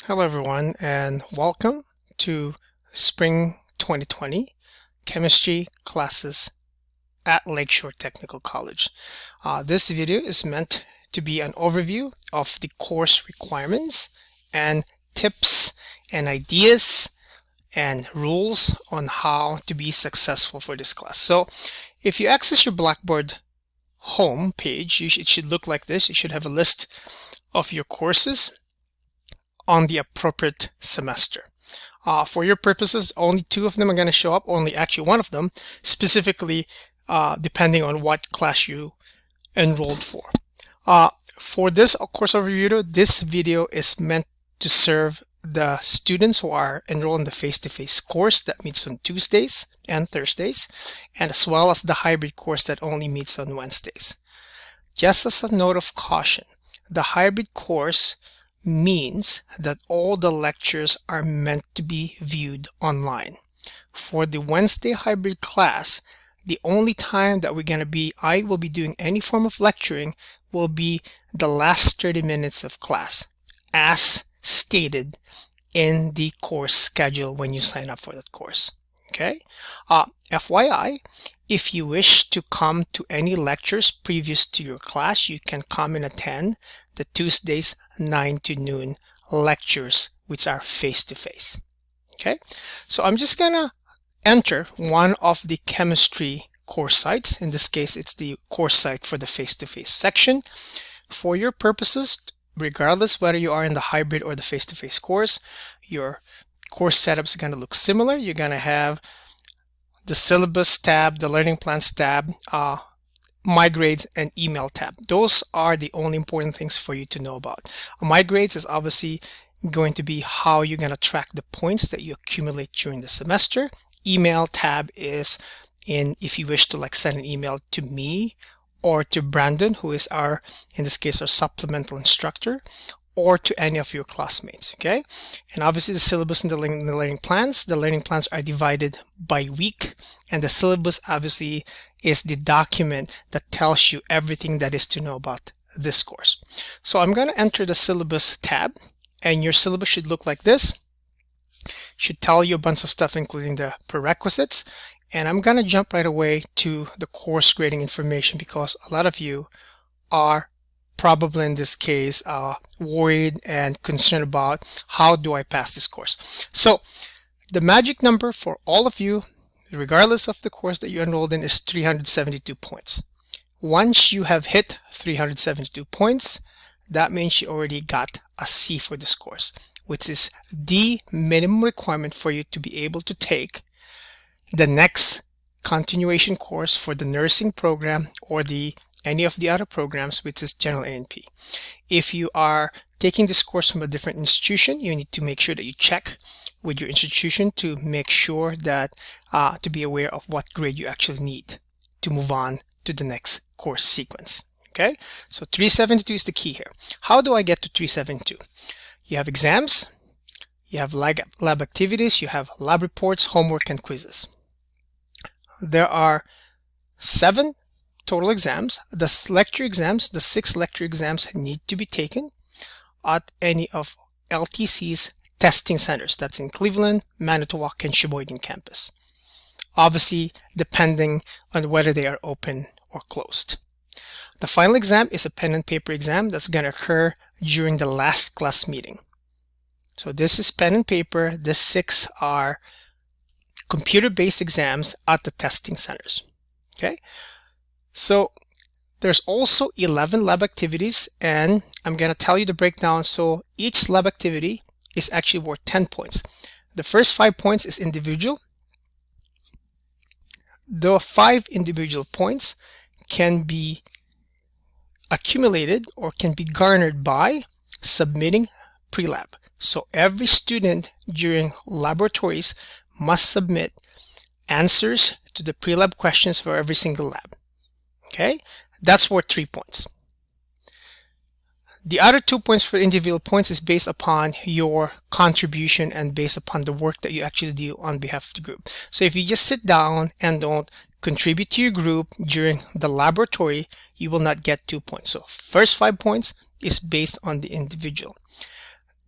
Hello everyone and welcome to Spring 2020 Chemistry classes at Lakeshore Technical College. This video is meant to be an overview of the course requirements and tips and ideas and rules on how to be successful for this class. So if you access your Blackboard home page, it should look like this. You should have a list of your courses on the appropriate semester. For your purposes, only two of them are going to show up, only actually one of them, specifically depending on what class you enrolled for. For this course overview, this video is meant to serve the students who are enrolled in the face-to-face course that meets on Tuesdays and Thursdays, and as well as the hybrid course that only meets on Wednesdays. Just as a note of caution, the hybrid course means that all the lectures are meant to be viewed online. For the Wednesday hybrid class, the only time that I will be doing any form of lecturing will be the last 30 minutes of class, as stated in the course schedule when you sign up for that course. Okay? FYI, if you wish to come to any lectures previous to your class, you can come and attend the Tuesdays 9 to noon lectures, which are face-to-face. Okay, so I'm just gonna enter one of the chemistry course sites. In this case, it's the course site for the face-to-face section. For your purposes, regardless whether you are in the hybrid or the face-to-face course, your course setup is gonna look similar. You're gonna have the syllabus tab, the learning plans tab, My Grades, and email tab. Those are the only important things for you to know about. My Grades is obviously going to be how you're going to track the points that you accumulate during the semester. Email tab is if you wish to send an email to me or to Brandon, who is in this case, our supplemental instructor, or to any of your classmates. Okay, and obviously the syllabus and the learning plans. The learning plans are divided by week, and the syllabus obviously is the document that tells you everything that is to know about this course. So I'm going to enter the syllabus tab, and your syllabus should look like this. Should tell you a bunch of stuff, including the prerequisites. And I'm going to jump right away to the course grading information, because a lot of you are probably in this case worried and concerned about how do I pass this course. So the magic number for all of you, regardless of the course that you enrolled in, is 372 points. Once you have hit 372 points, that means you already got a C for this course, which is the minimum requirement for you to be able to take the next continuation course for the nursing program or any of the other programs, which is General A&P. If you are taking this course from a different institution, you need to make sure that you check with your institution to make sure that to be aware of what grade you actually need to move on to the next course sequence. Okay, so 372 is the key here. How do I get to 372? You have exams, you have lab activities, you have lab reports, homework, and quizzes. There are 7 total exams. The 6 lecture exams need to be taken at any of LTC's testing centers. That's in Cleveland, Manitowoc, and Sheboygan campus. Obviously, depending on whether they are open or closed. The final exam is a pen and paper exam that's going to occur during the last class meeting. So this is pen and paper. The 6 are computer-based exams at the testing centers. Okay. So there's also 11 lab activities, and I'm going to tell you the breakdown. So each lab activity is actually worth 10 points. The first 5 points is individual. The 5 individual points can be accumulated or can be garnered by submitting pre-lab. So every student during laboratories must submit answers to the pre-lab questions for every single lab. Okay, that's worth 3 points. The other 2 points for individual points is based upon your contribution and based upon the work that you actually do on behalf of the group. So if you just sit down and don't contribute to your group during the laboratory, you will not get 2 points. So first 5 points is based on the individual.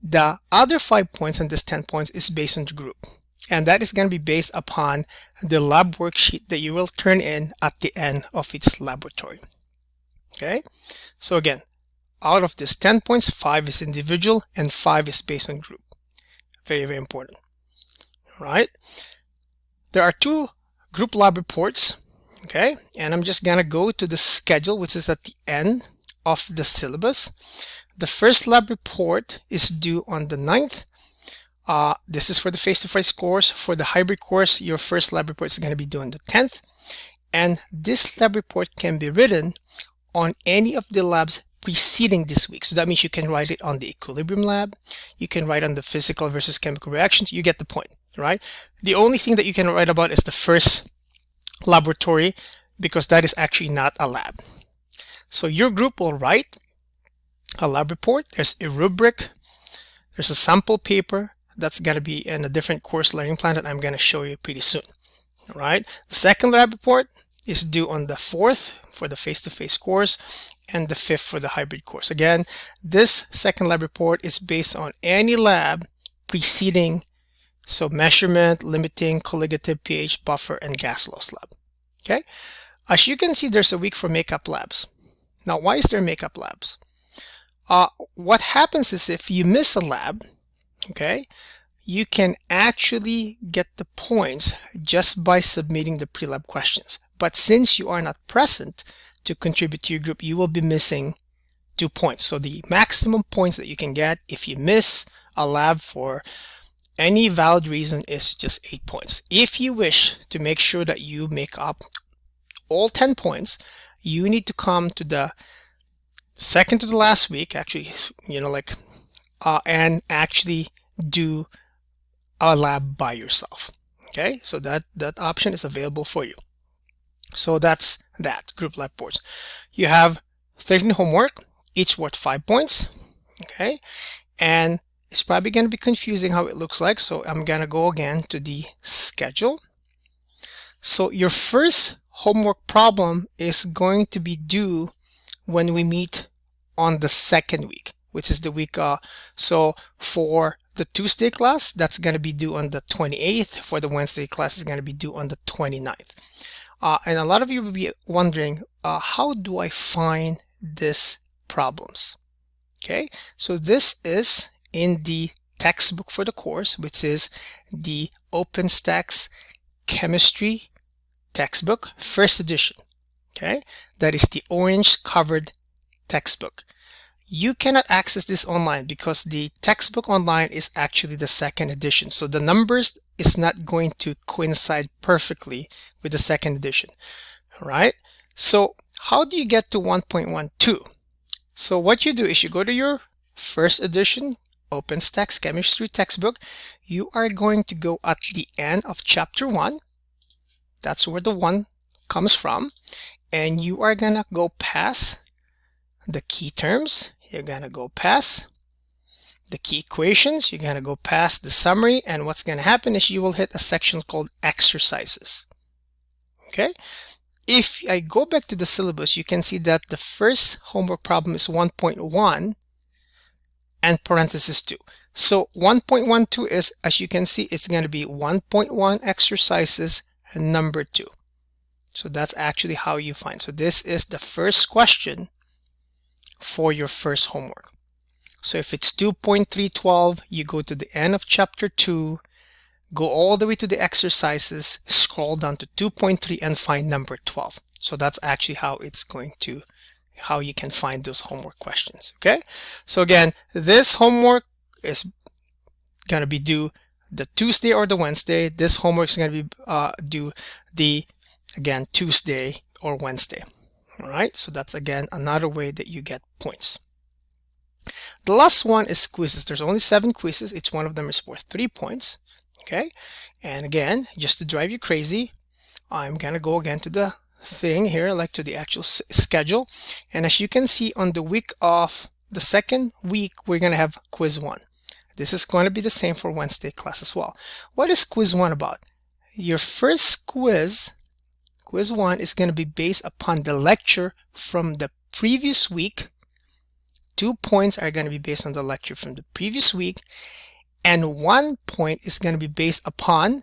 The other 5 points and this 10 points is based on the group. And that is going to be based upon the lab worksheet that you will turn in at the end of each laboratory. Okay, so again, out of this 10 points, 5 is individual and 5 is based on group. Very, very important. All right, there are 2 group lab reports. Okay, and I'm just gonna go to the schedule, which is at the end of the syllabus. The first lab report is due on the 9th. This is for the face-to-face course. For the hybrid course, your first lab report is going to be due on the 10th. And this lab report can be written on any of the labs preceding this week. So that means you can write it on the equilibrium lab. You can write on the physical versus chemical reactions. You get the point, right? The only thing that you can write about is the first laboratory, because that is actually not a lab. So your group will write a lab report. There's a rubric. There's a sample paper. That's going to be in a different course learning plan that I'm going to show you pretty soon. All right. The second lab report is due on the 4th for the face-to-face course and the 5th for the hybrid course. Again, this second lab report is based on any lab preceding, so measurement, limiting, colligative, pH, buffer, and gas loss lab. Okay. As you can see, there's a week for makeup labs. Now, why is there makeup labs? What happens is if you miss a lab, okay, you can actually get the points just by submitting the pre-lab questions. But since you are not present to contribute to your group, you will be missing 2 points. So the maximum points that you can get if you miss a lab for any valid reason is just 8 points. If you wish to make sure that you make up all 10 points, you need to come to the second to the last week, actually, and actually do a lab by yourself. Okay, so that option is available for you. So that's that, group lab boards. You have 13 homework, each worth 5 points. Okay, and it's probably going to be confusing how it looks like, so I'm going to go again to the schedule. So your first homework problem is going to be due when we meet on the second week, which is the week. So for the Tuesday class, that's going to be due on the 28th. For the Wednesday class, is going to be due on the 29th. And a lot of you will be wondering, how do I find these problems? Okay, so this is in the textbook for the course, which is the OpenStax Chemistry textbook, first edition. Okay, that is the orange covered textbook. You cannot access this online because the textbook online is actually the second edition. So the numbers is not going to coincide perfectly with the second edition. All right. So how do you get to 1.12? So what you do is you go to your first edition OpenStax Chemistry textbook. You are going to go at the end of chapter 1. That's where the 1 comes from. And you are going to go past the key terms. You're going to go past the key equations. You're going to go past the summary. And what's going to happen is you will hit a section called exercises. Okay. If I go back to the syllabus, you can see that the first homework problem is 1.1 and parenthesis 2. So 1.12 is, as you can see, it's going to be 1.1 exercises number 2. So that's actually how you find. So this is the first question for your first homework. So if it's 2.312, you go to the end of chapter 2, go all the way to the exercises, scroll down to 2.3 and find number 12. So that's actually how it's going to, how you can find those homework questions. Okay. So again, this homework is going to be due the Tuesday or the Wednesday. This homework is going to be due the, again, Tuesday or Wednesday. All right, so that's again another way that you get points. The last one is quizzes. There's only 7 quizzes. Each one of them is worth 3 points. Okay, and again, just to drive you crazy, I'm gonna go again to the thing here, like to the actual schedule. And as you can see, on the week of the second week, we're gonna have quiz 1. This is going to be the same for Wednesday class as well. What is quiz 1 about? Your first quiz 1 is going to be based upon the lecture from the previous week 2 points are going to be based on the lecture from the previous week, and 1 point is going to be based upon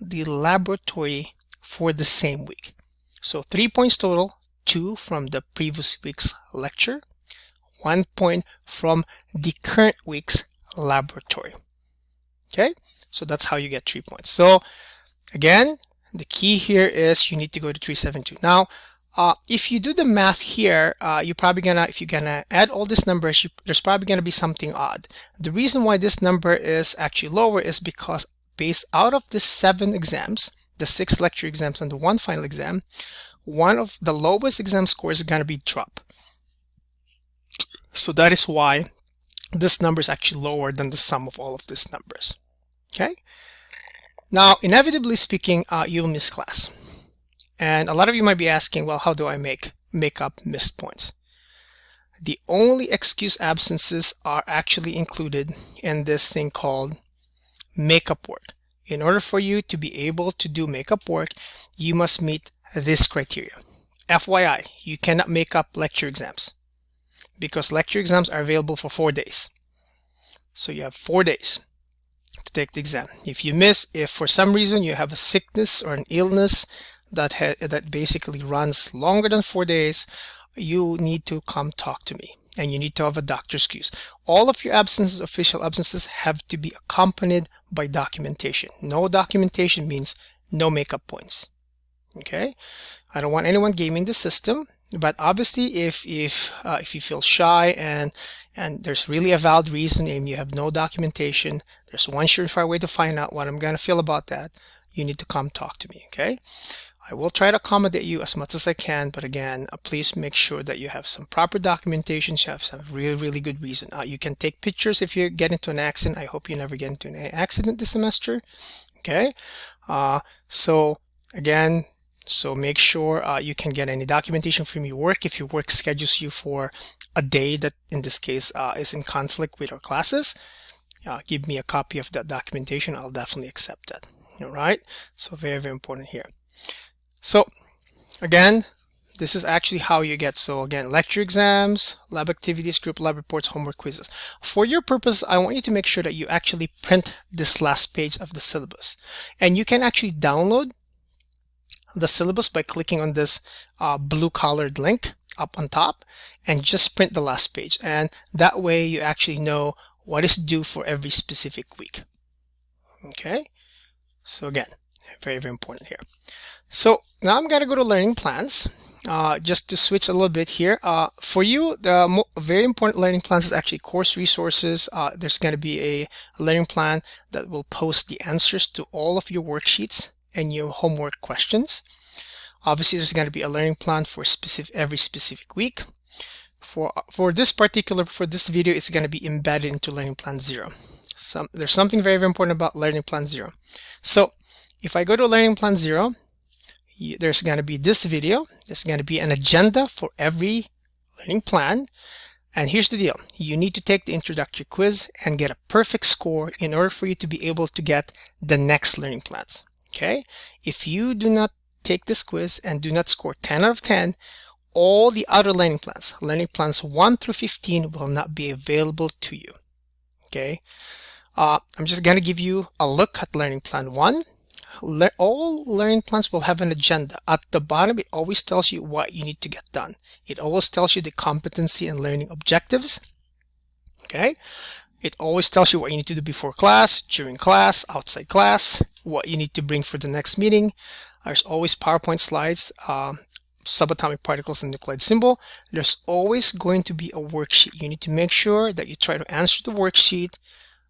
the laboratory for the same week. So 3 points total, 2 from the previous week's lecture, 1 point from the current week's laboratory. Okay, so that's how you get 3 points. So again, the key here is you need to go to 372. Now, if you do the math here, you're probably gonna, if you're gonna add all these numbers, there's probably gonna be something odd. The reason why this number is actually lower is because based out of the 7 exams, the 6 lecture exams and the 1 final exam, one of the lowest exam scores is gonna be drop. So that is why this number is actually lower than the sum of all of these numbers. Okay. Now, inevitably speaking, you'll miss class. And a lot of you might be asking, well, how do I make up missed points? The only excuse absences are actually included in this thing called makeup work. In order for you to be able to do makeup work, you must meet this criteria. FYI, you cannot make up lecture exams because lecture exams are available for 4 days. So you have 4 days to take the exam. If you miss, if for some reason you have a sickness or an illness that basically runs longer than 4 days, you need to come talk to me and you need to have a doctor's excuse. All of your absences, official absences, have to be accompanied by documentation. No documentation means no makeup points. Okay, I don't want anyone gaming the system, but obviously if you feel shy and there's really a valid reason and you have no documentation, there's one surefire way to find out what I'm going to feel about that. You need to come talk to me. Okay, I will try to accommodate you as much as I can, but again, please make sure that you have some proper documentation, you have some really good reason. You can take pictures if you get into an accident. I hope you never get into an accident this semester. Okay, so again, so make sure you can get any documentation from your work. If your work schedules you for a day that in this case is in conflict with our classes, give me a copy of that documentation. I'll definitely accept that. All right, so very important here. So again, this is actually how you get, so again, lecture exams, lab activities, group lab reports, homework, quizzes. For your purpose, I want you to make sure that you actually print this last page of the syllabus. And you can actually download the syllabus by clicking on this blue colored link up on top and just print the last page. And that way you actually know what is due for every specific week. Okay, so again, very important here. So now I'm going to go to learning plans, just to switch a little bit here. For you, the very important learning plans is actually course resources. There's going to be a learning plan that will post the answers to all of your worksheets and your homework questions. Obviously, there's going to be a learning plan for every specific week. For this video, it's going to be embedded into learning plan 0. There's something very important about learning plan 0. So if I go to learning plan 0, there's going to be this video. There's going to be an agenda for every learning plan. And here's the deal. You need to take the introductory quiz and get a perfect score in order for you to be able to get the next learning plans. Okay? If you do not take this quiz and do not score 10 out of 10, all the other learning plans 1 through 15 will not be available to you. Okay? I'm just going to give you a look at learning plan 1. All learning plans will have an agenda. At the bottom, it always tells you what you need to get done. It always tells you the competency and learning objectives. Okay? It always tells you what you need to do before class, during class, outside class, what you need to bring for the next meeting. There's always PowerPoint slides, subatomic particles and nuclide symbol. There's always going to be a worksheet. You need to make sure that you try to answer the worksheet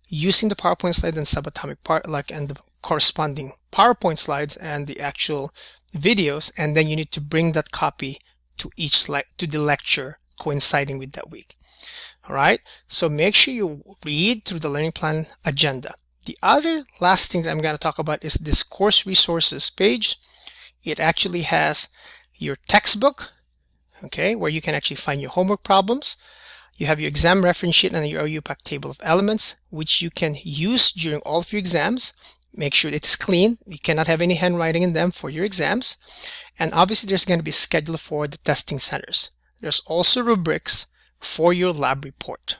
using the PowerPoint slide and subatomic and the corresponding PowerPoint slides and the actual videos, and then you need to bring that copy to the lecture coinciding with that week. All right, so make sure you read through the learning plan agenda. The other last thing that I'm going to talk about is this course resources page. It actually has your textbook, okay, where you can actually find your homework problems. You have your exam reference sheet and your OUPAC table of elements, which you can use during all of your exams. Make sure it's clean. You cannot have any handwriting in them for your exams. And obviously there's going to be a schedule for the testing centers. There's also rubrics for your lab report.